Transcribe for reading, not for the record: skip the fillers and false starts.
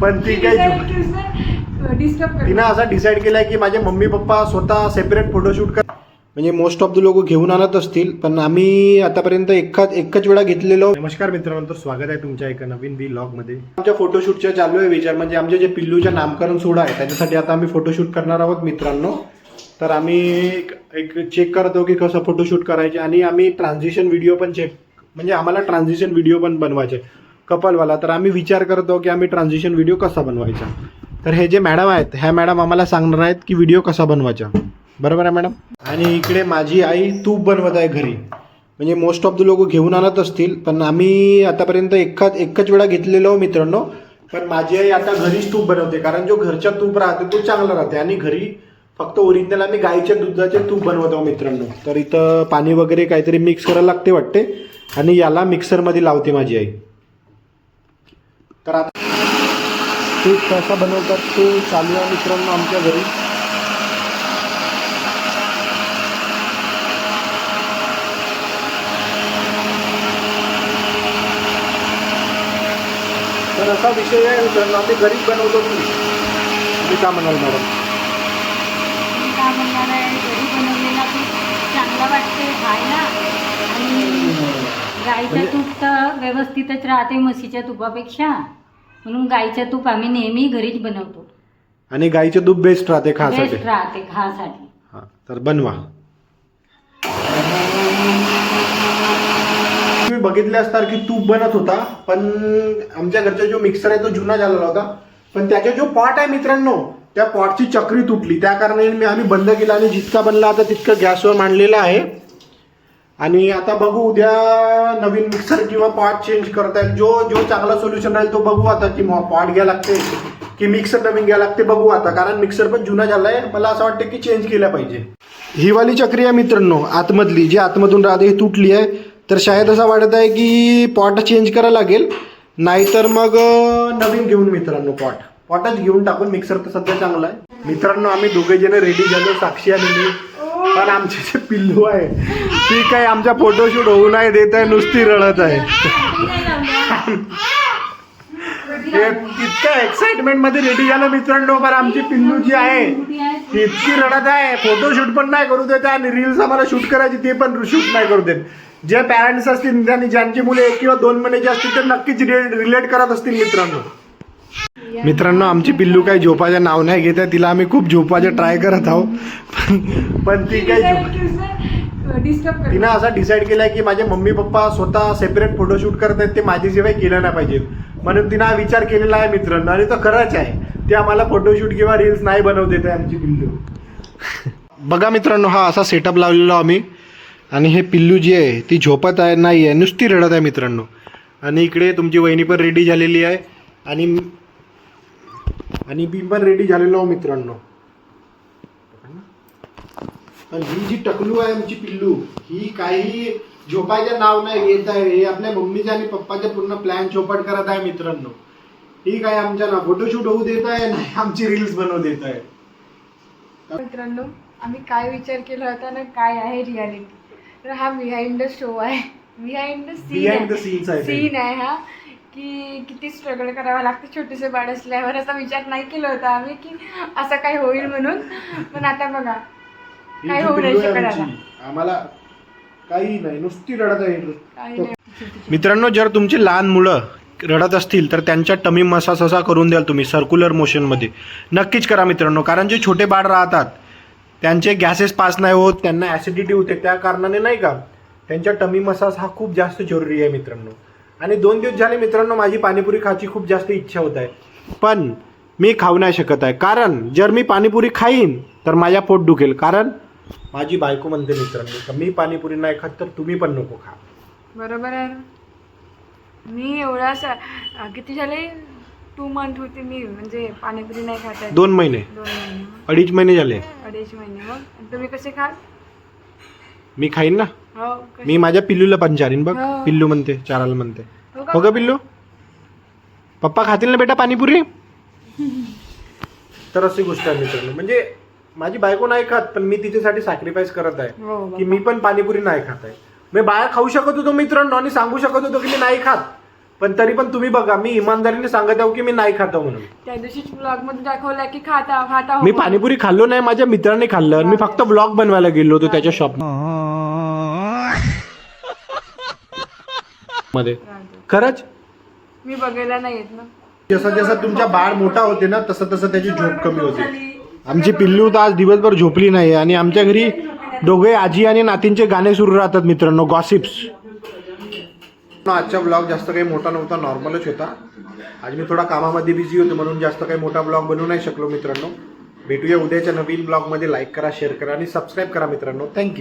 पण ती काय तिनं असा डिसाईड केलाय की माझे मम्मी पप्पा स्वतः सेपरेट फोटोशूट कर, म्हणजे मोस्ट ऑफ द लोक घेऊन आणत असतील, पण आम्ही आतापर्यंत एकच वेळा घेतलेलो. नमस्कार मित्रांनो, तर स्वागत आहे तुमच्या एका नवीन व्लॉगमध्ये. आमच्या फोटोशूटच्या चालू आहे विचार, म्हणजे आमचे जे पिल्लूच्या नामकरण सोहळा आहे त्याच्यासाठी आता आम्ही फोटोशूट करणार आहोत मित्रांनो. तर आम्ही एक चेक करतो की कसं फोटोशूट करायचे, आणि आम्ही ट्रान्झिशन व्हिडिओ पण म्हणजे आम्हाला ट्रान्झिशन व्हिडिओ पण बनवायचे कपलवाला. तर आम्ही विचार करतो की आम्ही ट्रान्झिशन व्हिडिओ कसा बनवायचा. तर हे जे मॅडम आहेत, ह्या मॅडम आम्हाला सांगणार आहेत की व्हिडिओ कसा बनवायचा. बरोबर आहे मॅडम? आणि इकडे माझी आई तूप बनवत आहे घरी, म्हणजे मोस्ट ऑफ द लोक घेऊन आणत असतील, पण आम्ही आतापर्यंत एकच वेळा घेतलेलो मित्रांनो. पण माझी आई आता घरीच तूप बनवते, कारण जो घरचा तूप राहते तो चांगला राहते, आणि घरी फक्त ओरिजिनल आम्ही गाईच्या दुधाचे तूप बनवतो मित्रांनो. तर इथं पाणी वगैरे काहीतरी मिक्स करायला लागते वाटते, आणि याला मिक्सरमध्ये लावते माझी आई. तर आता तूप कसा बनवतात तो चालू आहे मित्रांनो आमच्या घरी. तर असा विषय आहे मित्रांनो, आम्ही घरीच बनवतो. तुम्ही का म्हणाल मॅडम? काय म्हणणार आहे, घरी बनवलेला तूप चांगला वाटते खायला, आणि गाईचं तूप तर व्यवस्थितच राहते म्हशीच्या तुपापेक्षा, म्हणून गाईचं तूप आम्ही नेहमी घरीच बनवतो. आणि गाईचे तूप बेस्ट राहते खासाठी. बेस्ट राहते खासाठी. हां, तर बनवा. तुम्ही बघितले असणार की तूप बनत होता, पण आमच्या घरचा जो मिक्सर आहे तो जुना झालेला होता, पण त्याचा जो पॉट आहे मित्रांनो, त्या पॉटची चक्री तुटली, त्या कारणाने आम्ही बंद केला, आणि जितका बनला आता तितकं गॅसवर मांडलेलं आहे. आणि आता बघू उद्या नवीन मिक्सर किंवा पॉट चेंज करता येईल. जो चांगला सोल्युशन राहील तो बघू आता, की पॉट घ्यायला लागते की मिक्सर नवीन घ्यायला लागते, बघू आता. कारण मिक्सर पण जुना झाला आहे, मला असं वाटतं की चेंज केला पाहिजे. ही वाली चक्री आहे मित्रांनो, आतमधली जी आतमधून राहते ही तुटली आहे. तर शायद असं वाटत आहे की पॉट चेंज करायला लागेल, नाहीतर मग नवीन घेऊन मित्रांनो पॉटच घेऊन टाकून. मिक्सर तर सध्या चांगला आहे मित्रांनो. आम्ही दोघे जण रेडी झालो, साक्षी आणि मी. पण आमचे जे पिल्लू आहे ती काही आमच्या फोटोशूट होऊ नाही देत आहे, नुसती रडत आहे. इतक्या एक्साइटमेंट मध्ये रेडी झालं मित्रांनो, पण आमची पिल्लू जी आहे ती इतकी रडत आहे, फोटोशूट पण नाही करू देत, आणि रील्स आम्हाला शूट करायची ते पण शूट नाही करू देत. जे पॅरेंट्स असतील आणि ज्यांची मुले 1 किंवा 2 महिन्याची असतील, ते नक्कीच रिलेट करत असतील मित्रांनो. आमची पिल्लू काही झोपाचं नाव नाही घेत आहे, तिला आम्ही खूप झोपायचं ट्राय करत आहोत, पण ती काही तिनं असा डिसाईड केलाय की माझे मम्मी पप्पा स्वतः सेपरेट फोटोशूट करत आहेत, ते माझ्याशिवाय केलं नाही पाहिजे, म्हणून तिनं हा विचार केलेला आहे मित्रांनो. आणि तो खरंच आहे, ते आम्हाला फोटोशूट किंवा रील्स नाही बनवू देत आहे आमची पिल्लू. बघा मित्रांनो, हा असा सेटअप लावलेला आम्ही, आणि हे पिल्लू जी आहे ती झोपत आहे नाही आहे, नुसती रडत आहे मित्रांनो. आणि इकडे तुमची वहिनी पण रेडी झालेली आहे, आणि मी पण रेडी झालेलो आहो मित्रांनो. आणि ही जी टकलू आहे आमची पिल्लू, ही काही झोपायचं नाव नाही घेत आहे. हे आपल्या मम्मीचे आणि पप्पाचे पूर्ण प्लॅन चौपट करत आहे मित्रांनो. ही काय आमच्या ना फोटोशूट होऊ देत आहे, नाही आमची रील्स बनवू देत आहे. मित्रांनो, आम्ही काय विचार केला होता ना, काय आहे रियालिटी. तर हा बिहाइंड द शो आहे, बिहाइंड द सीन आहे हा, की किती स्ट्रगल करावं लागतं छोटेसे बाळ असल्यावर. असा विचार नाही केला होता आम्ही की असं काय होईल म्हणून, पण आता बघा काय होऊ नाही शकत. आम्हाला काही नाही, नुसती रडत आहे मित्रांनो. जर तुमची लहान मुलं रडत असतील तर त्यांच्या टमी मसाज असा करून द्याल तुम्ही सर्क्युलर मोशनमध्ये, नक्कीच करा मित्रांनो. कारण जे छोटे बाळ राहतात त्यांचे गॅसेस पास नाही होत, त्यांना ॲसिडिटी होते, त्या कारणाने नाही का त्यांच्या टमी मसाज हा खूप जास्त जरुरी आहे मित्रांनो. आणि 2 दिवस झाले मित्रांनो माझी पाणीपुरी खायची खूप जास्त इच्छा होत आहे, पण मी खाऊ नाही शकत आहे. कारण जर मी पाणीपुरी खाईन तर माझ्या पोट दुखेल, कारण माझी बायको म्हणते मित्रांनो मी पाणीपुरी नाही खात तर तुम्ही पण नको खा. बरोबर आहे ना. मी एवढा किती झाले 2 मंथ होते मी म्हणजे पाणीपुरी नाही खात आहे. 2 महिने 2.5 महिने झाले. 2.5 महिने. मग तुम्ही कसे खाल? मी खाईन ना. हो, मी माझ्या पिल्लूला पण चारीन बघ. पिल्लू म्हणते, चाराला म्हणते. हो का पिल्लू? पप्पा खातील ना बेटा पाणीपुरी? तर अशी गोष्ट आहे मित्रांनो. म्हणजे माझी बायको नाही खात, पण मी तिच्यासाठी सॅक्रिफाईस करत आहे की मी पण पाणीपुरी नाही खात आहे. मी बाहेर खाऊ शकत होतो मित्रांनो, आणि सांगू शकत होतो की मी नाही खात, पण तरी पण तुम्ही बघा, मी इमानदारीने सांगत आहो की मी नाही खातो म्हणून. त्या दिवशीच ब्लॉग मध्ये दाखवलं की खाता मी पाणीपुरी खाल्लो नाही, माझ्या मित्राने खाल्लं. मी फक्त ब्लॉग बनवायला गेलो होतो त्याच्या शॉप मध्ये. खरंच मी बघायला नाही येत ना. जसं जसं तुमचा बाळ मोठा होते ना तसं तसं त्याची झोप कमी होते. आमची पिल्लू तर आज दिवसभर झोपली नाही आणि आमच्या घरी दोघे आजी आणि नातींचे गाणे सुरू राहतात मित्रांनो, गॉसिप्स. आजचा ब्लॉग जास्त काही मोठा नव्हता, नॉर्मलच होता. आज मी थोडा कामामध्ये बिझी होतो म्हणून जास्त काही मोठा ब्लॉग बनवू नाही शकलो मित्रांनो. भेटूया उद्याच्या नवीन ब्लॉगमध्ये. लाईक करा, शेअर करा आणि सबस्क्राईब करा मित्रांनो. थँक्यू.